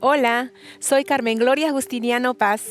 Hola, soy Carmen Gloria Justiniano Paz,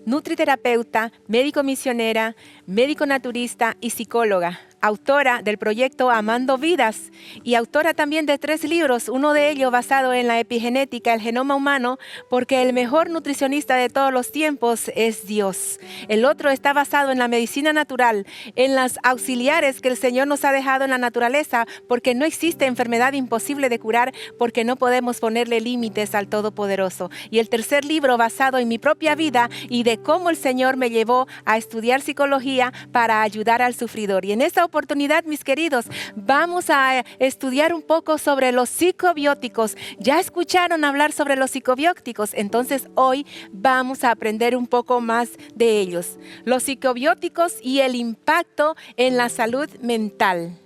nutriterapeuta, médico misionera, médico naturista y psicóloga, autora del proyecto Amando Vidas y autora también de 3 libros, uno de ellos basado en la epigenética, el genoma humano, porque el mejor nutricionista de todos los tiempos es Dios. El otro está basado en la medicina natural, en las auxiliares que el Señor nos ha dejado en la naturaleza, porque no existe enfermedad imposible de curar, porque no podemos ponerle límites al Todopoderoso. Y el tercer libro basado en mi propia vida y de cómo el Señor me llevó a estudiar psicología para ayudar al sufridor. Y en esta oportunidad, mis queridos, vamos a estudiar un poco sobre los psicobióticos. ¿Ya escucharon hablar sobre los psicobióticos? Entonces hoy vamos a aprender un poco más de ellos. Los psicobióticos y el impacto en la salud mental.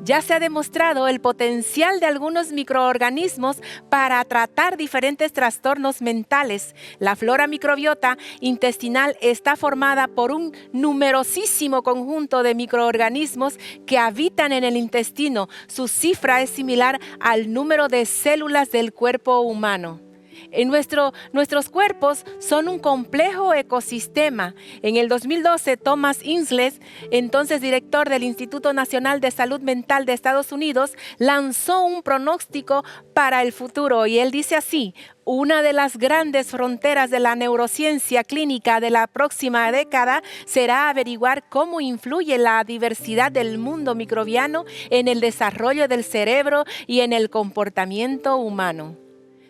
Ya se ha demostrado el potencial de algunos microorganismos para tratar diferentes trastornos mentales. La flora microbiota intestinal está formada por un numerosísimo conjunto de microorganismos que habitan en el intestino. Su cifra es similar al número de células del cuerpo humano. Nuestros cuerpos son un complejo ecosistema. En el 2012, Thomas Insles, entonces director del Instituto Nacional de Salud Mental de Estados Unidos, lanzó un pronóstico para el futuro y él dice así: una de las grandes fronteras de la neurociencia clínica de la próxima década será averiguar cómo influye la diversidad del mundo microbiano en el desarrollo del cerebro y en el comportamiento humano.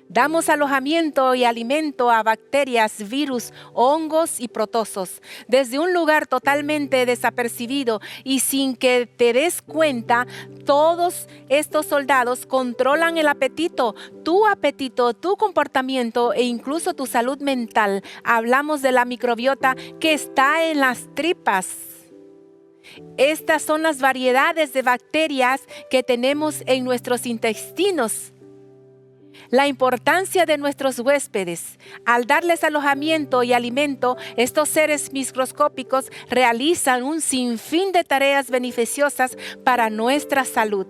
Damos alojamiento y alimento a bacterias, virus, hongos y protozoos desde un lugar totalmente desapercibido y sin que te des cuenta. Todos estos soldados controlan el apetito, tu comportamiento e incluso tu salud mental. Hablamos de la microbiota que está en las tripas. Estas son las variedades de bacterias que tenemos en nuestros intestinos. La importancia de nuestros huéspedes. Al darles alojamiento y alimento, estos seres microscópicos realizan un sinfín de tareas beneficiosas para nuestra salud.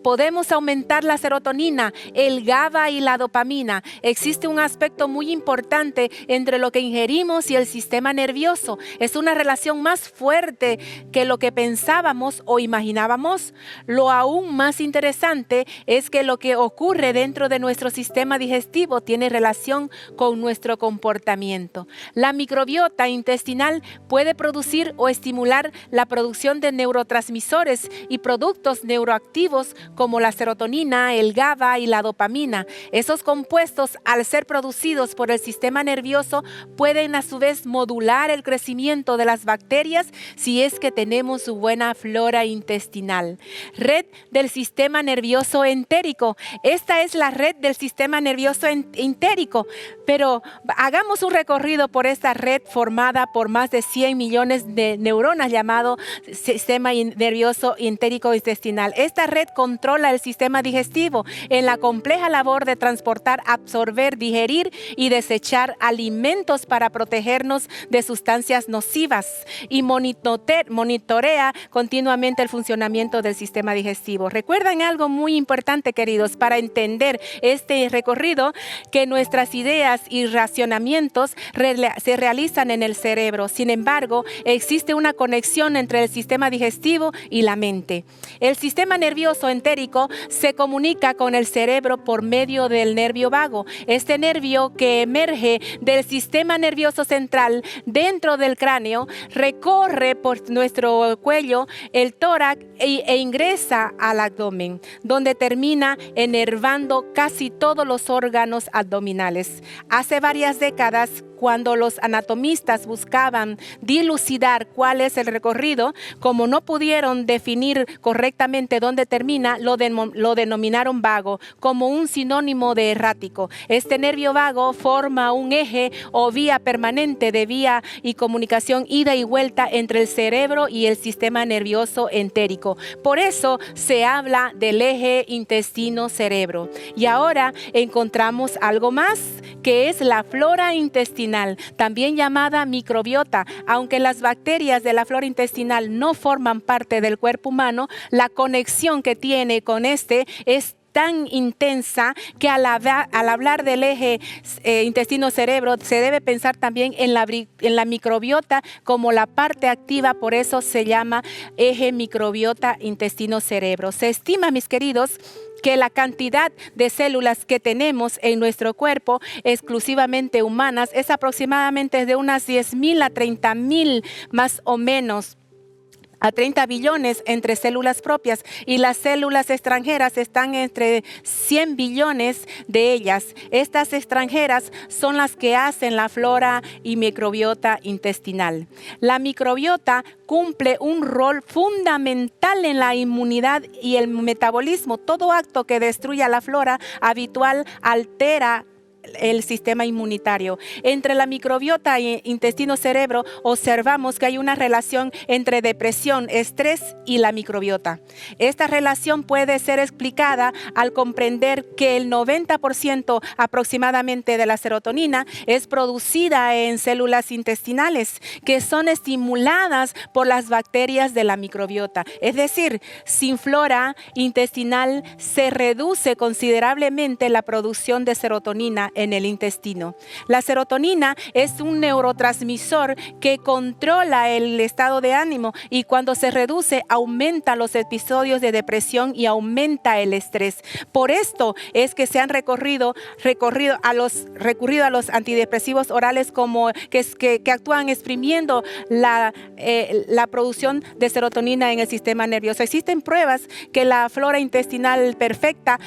Podemos aumentar la serotonina, el GABA y la dopamina. Existe un aspecto muy importante entre lo que ingerimos y el sistema nervioso. Es una relación más fuerte que lo que pensábamos o imaginábamos. Lo aún más interesante es que lo que ocurre dentro de nuestro sistema digestivo tiene relación con nuestro comportamiento. La microbiota intestinal puede producir o estimular la producción de neurotransmisores y productos neuroactivos como la serotonina, el GABA y la dopamina. Esos compuestos, al ser producidos por el sistema nervioso, pueden a su vez modular el crecimiento de las bacterias si es que tenemos buena flora intestinal. Red del sistema nervioso entérico. Esta es la red del sistema nervioso entérico, pero hagamos un recorrido por esta red formada por más de 100 millones de neuronas llamado sistema nervioso entérico intestinal. Esta red controla el sistema digestivo en la compleja labor de transportar, absorber, digerir y desechar alimentos para protegernos de sustancias nocivas y monitorea continuamente el funcionamiento del sistema digestivo. Recuerden algo muy importante, queridos, para entender este recorrido, que nuestras ideas y racionamientos se realizan en el cerebro. Sin embargo, existe una conexión entre el sistema digestivo y la mente. El sistema nervioso entérico se comunica con el cerebro por medio del nervio vago. Este nervio, que emerge del sistema nervioso central dentro del cráneo, recorre por nuestro cuello, el tórax e ingresa al abdomen, donde termina enervando casi todos los órganos abdominales. Hace varias décadas, cuando los anatomistas buscaban dilucidar cuál es el recorrido, como no pudieron definir correctamente dónde termina, lo denominaron vago, como un sinónimo de errático. Este nervio vago forma un eje o vía permanente de vía y comunicación ida y vuelta entre el cerebro y el sistema nervioso entérico. Por eso se habla del eje intestino-cerebro. Y ahora encontramos algo más, que es la flora intestinal, también llamada microbiota. Aunque las bacterias de la flora intestinal no forman parte del cuerpo humano, la conexión que tiene con este es tan intensa que al hablar del eje intestino-cerebro se debe pensar también en la microbiota como la parte activa, por eso se llama eje microbiota intestino-cerebro. Se estima, mis queridos, que la cantidad de células que tenemos en nuestro cuerpo, exclusivamente humanas, es aproximadamente de unas 10,000 a 30,000 más o menos, a 30 billones entre células propias, y las células extranjeras están entre 100 billones de ellas. Estas extranjeras son las que hacen la flora y microbiota intestinal. La microbiota cumple un rol fundamental en la inmunidad y el metabolismo. Todo acto que destruya la flora habitual altera el sistema inmunitario. Entre la microbiota e intestino-cerebro observamos que hay una relación entre depresión, estrés y la microbiota. Esta relación puede ser explicada al comprender que el 90% aproximadamente de la serotonina es producida en células intestinales que son estimuladas por las bacterias de la microbiota. Es decir, sin flora intestinal se reduce considerablemente la producción de serotonina en el intestino. La serotonina es un neurotransmisor que controla el estado de ánimo, y cuando se reduce aumenta los episodios de depresión y aumenta el estrés. Por esto es que se han recurrido a los antidepresivos orales que actúan exprimiendo la producción de serotonina en el sistema nervioso. Existen pruebas que la flora intestinal perfecta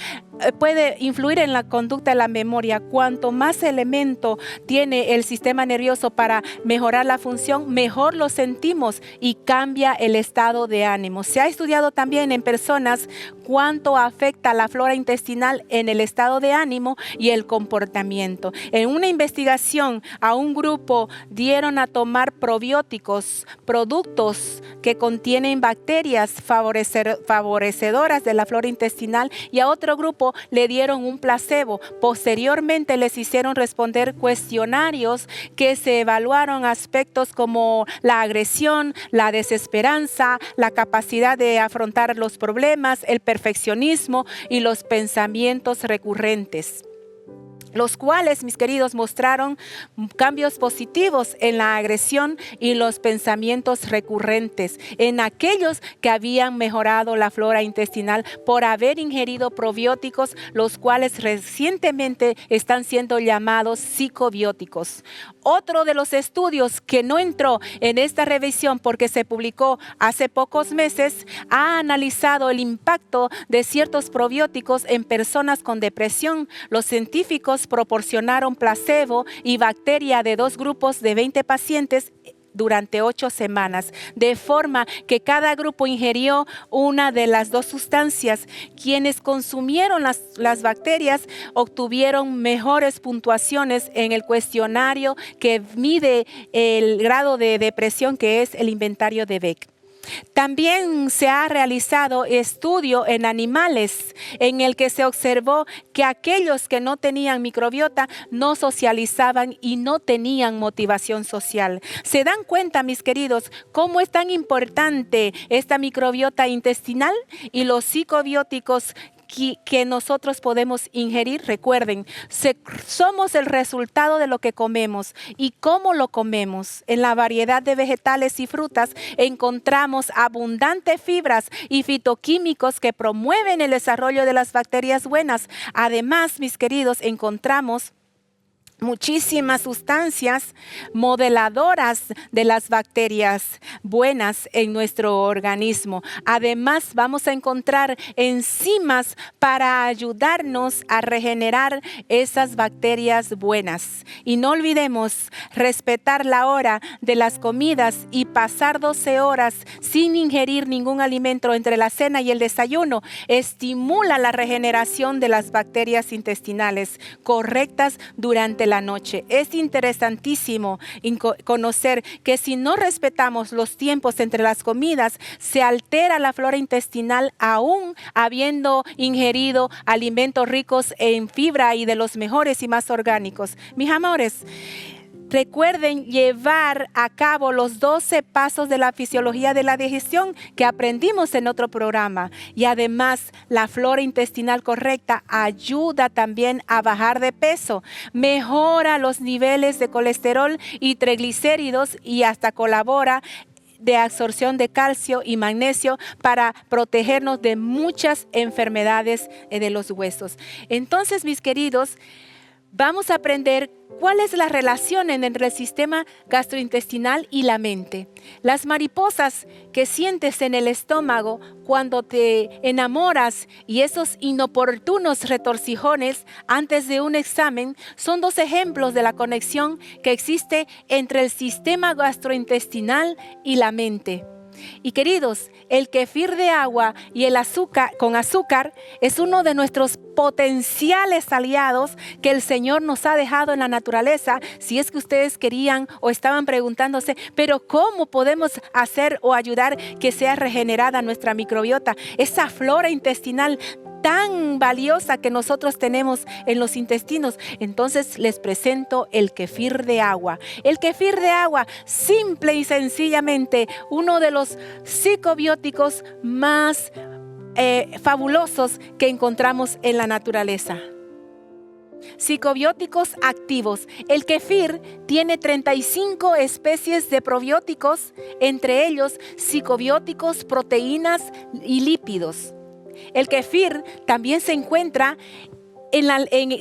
puede influir en la conducta de la memoria. Cuanto más elemento tiene el sistema nervioso para mejorar la función, mejor lo sentimos y cambia el estado de ánimo. Se ha estudiado también en personas cuánto afecta la flora intestinal en el estado de ánimo y el comportamiento. En una investigación a un grupo dieron a tomar probióticos, productos que contienen bacterias favorecedoras de la flora intestinal, y a otro grupo le dieron un placebo. Posteriormente les hicieron responder cuestionarios que se evaluaron aspectos como la agresión, la desesperanza, la capacidad de afrontar los problemas, el perfeccionismo y los pensamientos recurrentes, los cuales, mis queridos, mostraron cambios positivos en la agresión y los pensamientos recurrentes en aquellos que habían mejorado la flora intestinal por haber ingerido probióticos, los cuales recientemente están siendo llamados psicobióticos. Otro de los estudios que no entró en esta revisión porque se publicó hace pocos meses ha analizado el impacto de ciertos probióticos en personas con depresión. Los científicos proporcionaron placebo y bacteria de dos grupos de 20 pacientes durante 8 semanas, de forma que cada grupo ingirió una de las dos sustancias. Quienes consumieron las bacterias obtuvieron mejores puntuaciones en el cuestionario que mide el grado de depresión, que es el inventario de Beck. También se ha realizado estudio en animales en el que se observó que aquellos que no tenían microbiota no socializaban y no tenían motivación social. ¿Se dan cuenta, mis queridos, cómo es tan importante esta microbiota intestinal y los psicobióticos que nosotros podemos ingerir? Recuerden, somos el resultado de lo que comemos y cómo lo comemos. En la variedad de vegetales y frutas encontramos abundantes fibras y fitoquímicos que promueven el desarrollo de las bacterias buenas. Además, mis queridos, encontramos muchísimas sustancias modeladoras de las bacterias buenas en nuestro organismo. Además, vamos a encontrar enzimas para ayudarnos a regenerar esas bacterias buenas. Y no olvidemos respetar la hora de las comidas y pasar 12 horas sin ingerir ningún alimento entre la cena y el desayuno. Estimula la regeneración de las bacterias intestinales correctas durante la noche. Es interesantísimo conocer que si no respetamos los tiempos entre las comidas, se altera la flora intestinal aún habiendo ingerido alimentos ricos en fibra y de los mejores y más orgánicos. Mis amores, Recuerden llevar a cabo los 12 pasos de la fisiología de la digestión que aprendimos en otro programa. Y además, la flora intestinal correcta ayuda también a bajar de peso, mejora los niveles de colesterol y triglicéridos y hasta colabora de absorción de calcio y magnesio para protegernos de muchas enfermedades de los huesos. Entonces, mis queridos, vamos a aprender cuál es la relación entre el sistema gastrointestinal y la mente. Las mariposas que sientes en el estómago cuando te enamoras y esos inoportunos retorcijones antes de un examen son 2 ejemplos de la conexión que existe entre el sistema gastrointestinal y la mente. Y queridos, el kefir de agua y el azúcar con azúcar es uno de nuestros potenciales aliados que el Señor nos ha dejado en la naturaleza. Si es que ustedes querían o estaban preguntándose, pero ¿cómo podemos hacer o ayudar que sea regenerada nuestra microbiota? Esa flora intestinal tan valiosa que nosotros tenemos en los intestinos. Entonces les presento el kefir de agua. El kefir de agua, simple y sencillamente, uno de los psicobióticos más fabulosos que encontramos en la naturaleza. Psicobióticos activos. El kefir tiene 35 especies de probióticos, entre ellos psicobióticos, proteínas y lípidos. El kefir también se encuentra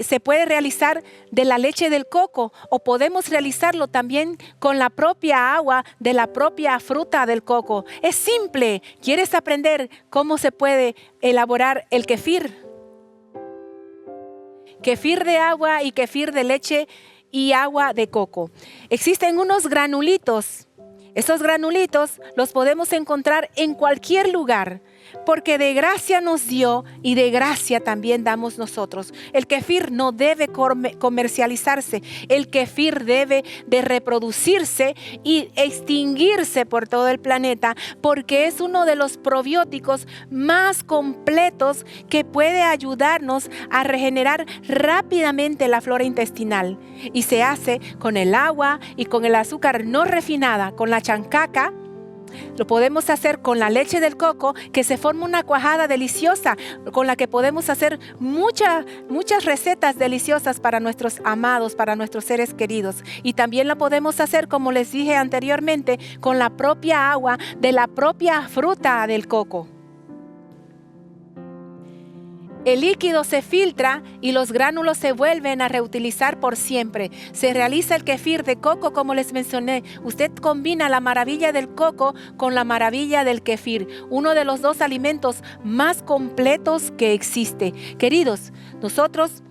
se puede realizar de la leche del coco o podemos realizarlo también con la propia agua de la propia fruta del coco. Es simple. ¿Quieres aprender cómo se puede elaborar el kefir? Kefir de agua y kefir de leche y agua de coco. Existen unos granulitos. Esos granulitos los podemos encontrar en cualquier lugar, porque de gracia nos dio y de gracia también damos nosotros. El kefir no debe comercializarse, el kefir debe de reproducirse y extinguirse por todo el planeta, porque es uno de los probióticos más completos que puede ayudarnos a regenerar rápidamente la flora intestinal. Y se hace con el agua y con el azúcar no refinada, con la chancaca. Lo podemos hacer con la leche del coco, que se forma una cuajada deliciosa con la que podemos hacer muchas recetas deliciosas para nuestros amados, para nuestros seres queridos. Y también la podemos hacer, como les dije anteriormente, con la propia agua de la propia fruta del coco. El líquido se filtra y los gránulos se vuelven a reutilizar por siempre. Se realiza el kefir de coco, como les mencioné. Usted combina la maravilla del coco con la maravilla del kefir, uno de los 2 alimentos más completos que existe. Queridos, nosotros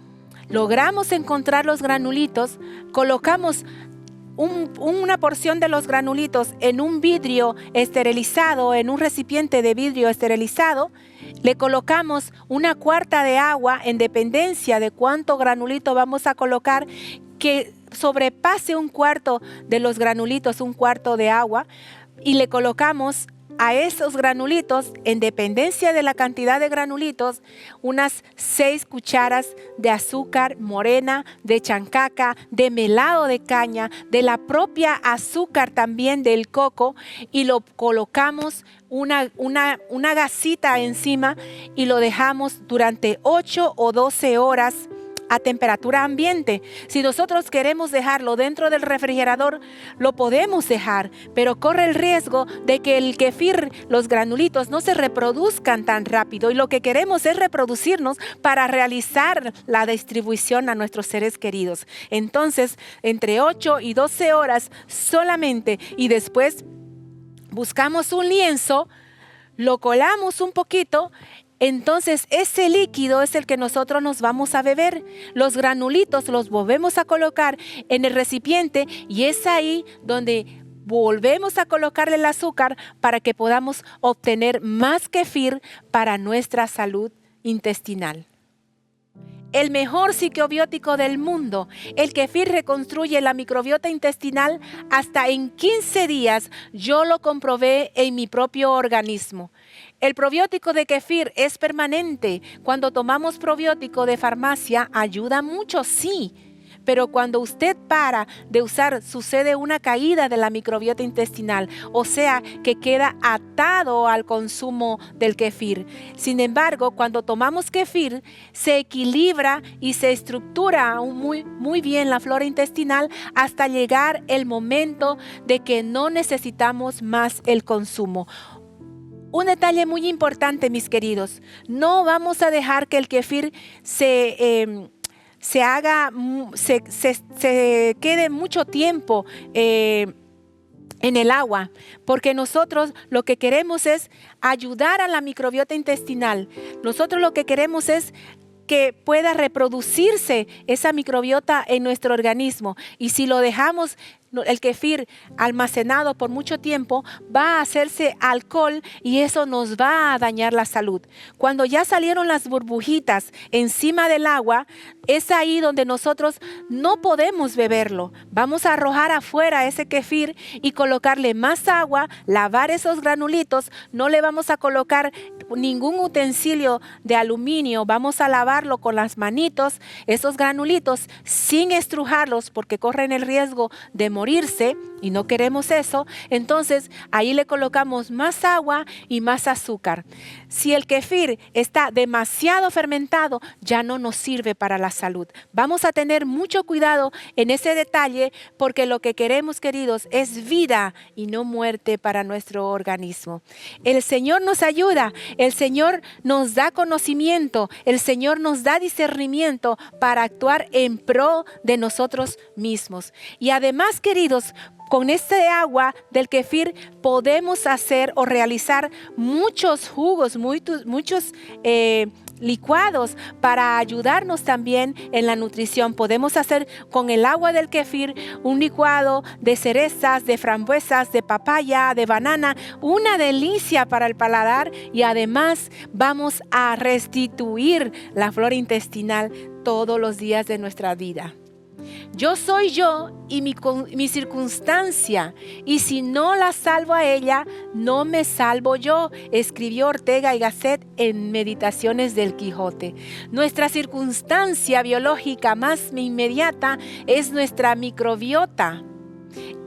logramos encontrar los granulitos, colocamos una porción de los granulitos en un vidrio esterilizado, en un recipiente de vidrio esterilizado. Le colocamos 1/4 de agua en dependencia de cuánto granulito vamos a colocar, que sobrepase 1/4 de los granulitos, 1/4 de agua, y le colocamos a esos granulitos, en dependencia de la cantidad de granulitos, unas 6 cucharas de azúcar morena, de chancaca, de melado de caña, de la propia azúcar también del coco, y lo colocamos una gasita encima y lo dejamos durante 8 o 12 horas a temperatura ambiente. Si nosotros queremos dejarlo dentro del refrigerador, lo podemos dejar, pero corre el riesgo de que el kefir, los granulitos, no se reproduzcan tan rápido, y lo que queremos es reproducirnos para realizar la distribución a nuestros seres queridos. Entonces, entre 8 y 12 horas solamente, y después buscamos un lienzo, lo colamos un poquito. Entonces ese líquido es el que nosotros nos vamos a beber. Los granulitos los volvemos a colocar en el recipiente y es ahí donde volvemos a colocarle el azúcar para que podamos obtener más kefir para nuestra salud intestinal. El mejor psicobiótico del mundo. El kefir reconstruye la microbiota intestinal hasta en 15 días. Yo lo comprobé en mi propio organismo. El probiótico de kefir es permanente. Cuando tomamos probiótico de farmacia ayuda mucho, sí, pero cuando usted para de usar, sucede una caída de la microbiota intestinal, o sea que queda atado al consumo del kefir. Sin embargo, cuando tomamos kefir, se equilibra y se estructura muy bien la flora intestinal hasta llegar el momento de que no necesitamos más el consumo. Un detalle muy importante, mis queridos, no vamos a dejar que el kefir se quede mucho tiempo en el agua, porque nosotros lo que queremos es ayudar a la microbiota intestinal. Nosotros lo que queremos es que pueda reproducirse esa microbiota en nuestro organismo, y si lo dejamos el kefir almacenado por mucho tiempo, va a hacerse alcohol y eso nos va a dañar la salud. Cuando ya salieron las burbujitas encima del agua, es ahí donde nosotros no podemos beberlo. Vamos a arrojar afuera ese kefir y colocarle más agua, lavar esos granulitos. No le vamos a colocar ningún utensilio de aluminio, vamos a lavarlo con las manitos, esos granulitos, sin estrujarlos, porque corren el riesgo de morirse y no queremos eso. Entonces ahí le colocamos más agua y más azúcar. Si el kefir está demasiado fermentado, ya no nos sirve para la salud. Vamos a tener mucho cuidado en ese detalle, porque lo que queremos, queridos, es vida y no muerte para nuestro organismo. El Señor nos ayuda, el Señor nos da conocimiento, el Señor nos da discernimiento para actuar en pro de nosotros mismos. Y además, queridos, con este agua del kefir podemos hacer o realizar muchos jugos, muchos licuados para ayudarnos también en la nutrición. Podemos hacer con el agua del kefir un licuado de cerezas, de frambuesas, de papaya, de banana, una delicia para el paladar, y además vamos a restituir la flora intestinal todos los días de nuestra vida. Yo soy yo y mi circunstancia, y si no la salvo a ella, no me salvo yo, escribió Ortega y Gasset en Meditaciones del Quijote. Nuestra circunstancia biológica más inmediata es nuestra microbiota.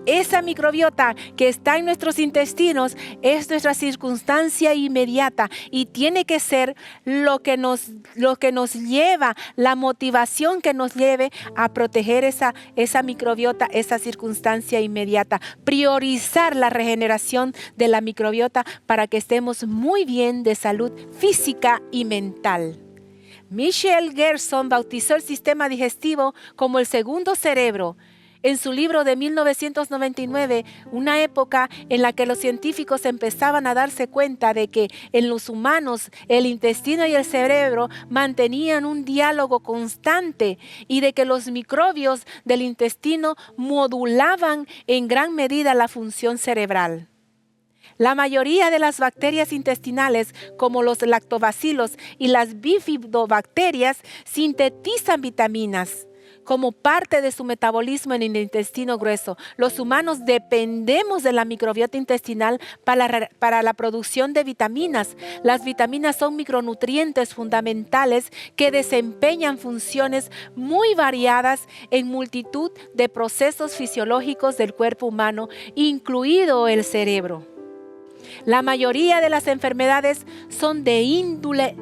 Esa microbiota que está en nuestros intestinos es nuestra circunstancia inmediata, y tiene que ser lo que nos lleva, la motivación que nos lleve a proteger esa microbiota, esa circunstancia inmediata. Priorizar la regeneración de la microbiota para que estemos muy bien de salud física y mental. Michel Gerson bautizó el sistema digestivo como el segundo cerebro. En su libro de 1999, una época en la que los científicos empezaban a darse cuenta de que en los humanos el intestino y el cerebro mantenían un diálogo constante, y de que los microbios del intestino modulaban en gran medida la función cerebral. La mayoría de las bacterias intestinales, como los lactobacilos y las bifidobacterias, sintetizan vitaminas como parte de su metabolismo en el intestino grueso. Los humanos dependemos de la microbiota intestinal para la producción de vitaminas. Las vitaminas son micronutrientes fundamentales que desempeñan funciones muy variadas en multitud de procesos fisiológicos del cuerpo humano, incluido el cerebro. La mayoría de las enfermedades son de índole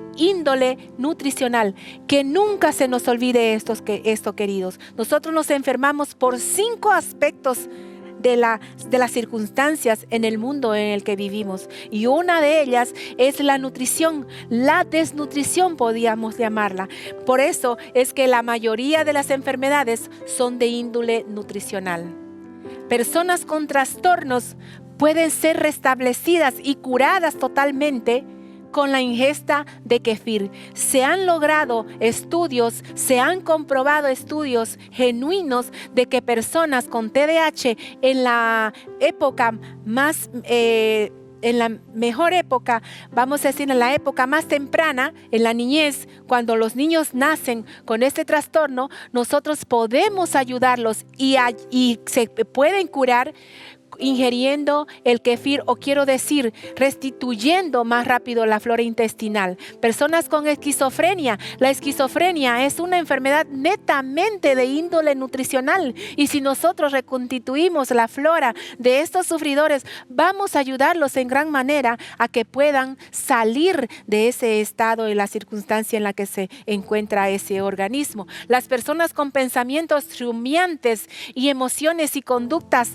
nutricional. Que nunca se nos olvide esto, queridos. Nosotros nos enfermamos por 5 aspectos de las circunstancias en el mundo en el que vivimos. Y una de ellas es la nutrición, la desnutrición podríamos llamarla. Por eso es que la mayoría de las enfermedades son de índole nutricional. Personas con trastornos pueden ser restablecidas y curadas totalmente con la ingesta de kefir. Se han logrado estudios, se han comprobado estudios genuinos de que personas con TDAH en la época más en la mejor época, vamos a decir en la época más temprana, en la niñez, cuando los niños nacen con este trastorno, nosotros podemos ayudarlos y se pueden curar ingiriendo el kéfir, o quiero decir, restituyendo más rápido la flora intestinal. Personas con esquizofrenia. La esquizofrenia es una enfermedad netamente de índole nutricional, y si nosotros reconstituimos la flora de estos sufridores, vamos a ayudarlos en gran manera a que puedan salir de ese estado y la circunstancia en la que se encuentra ese organismo. Las personas con pensamientos rumiantes y emociones y conductas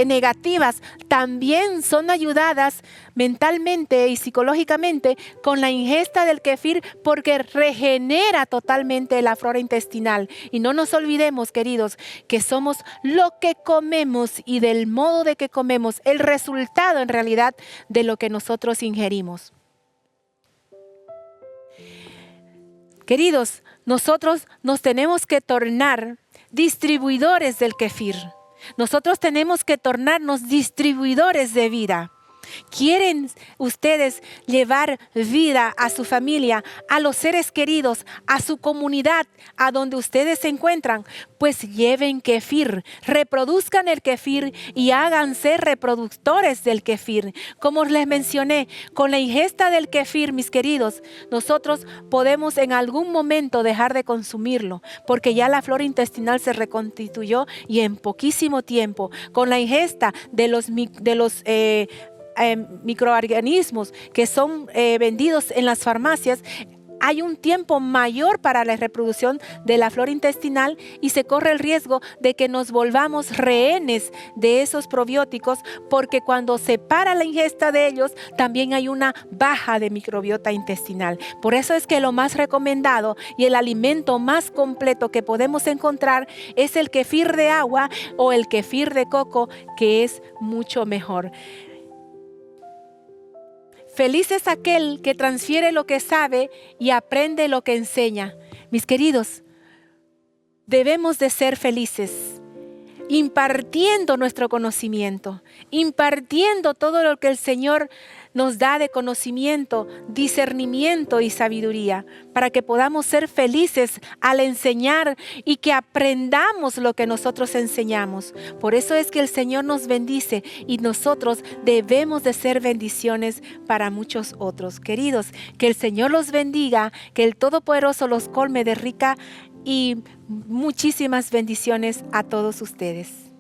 negativas también son ayudadas mentalmente y psicológicamente con la ingesta del kéfir, porque regenera totalmente la flora intestinal. Y no nos olvidemos, queridos, que somos lo que comemos, y del modo de que comemos, el resultado en realidad de lo que nosotros ingerimos. Queridos, nosotros nos tenemos que tornar distribuidores del kéfir. Nosotros tenemos que tornarnos distribuidores de vida. ¿Quieren ustedes llevar vida a su familia, a los seres queridos, a su comunidad, a donde ustedes se encuentran? Pues lleven kéfir, reproduzcan el kéfir y háganse reproductores del kéfir. Como les mencioné, con la ingesta del kéfir, mis queridos, nosotros podemos en algún momento dejar de consumirlo, porque ya la flora intestinal se reconstituyó, y en poquísimo tiempo, con la ingesta de los microorganismos que son vendidos en las farmacias, hay un tiempo mayor para la reproducción de la flora intestinal, y se corre el riesgo de que nos volvamos rehenes de esos probióticos, porque cuando se para la ingesta de ellos también hay una baja de microbiota intestinal. Por eso es que lo más recomendado y el alimento más completo que podemos encontrar es el kéfir de agua o el kéfir de coco, que es mucho mejor. Feliz es aquel que transfiere lo que sabe y aprende lo que enseña. Mis queridos, debemos de ser felices, impartiendo nuestro conocimiento, impartiendo todo lo que el Señor nos da de conocimiento, discernimiento y sabiduría, para que podamos ser felices al enseñar y que aprendamos lo que nosotros enseñamos. Por eso es que el Señor nos bendice, y nosotros debemos de ser bendiciones para muchos otros. Queridos, que el Señor los bendiga, que el Todopoderoso los colme de rica y muchísimas bendiciones a todos ustedes.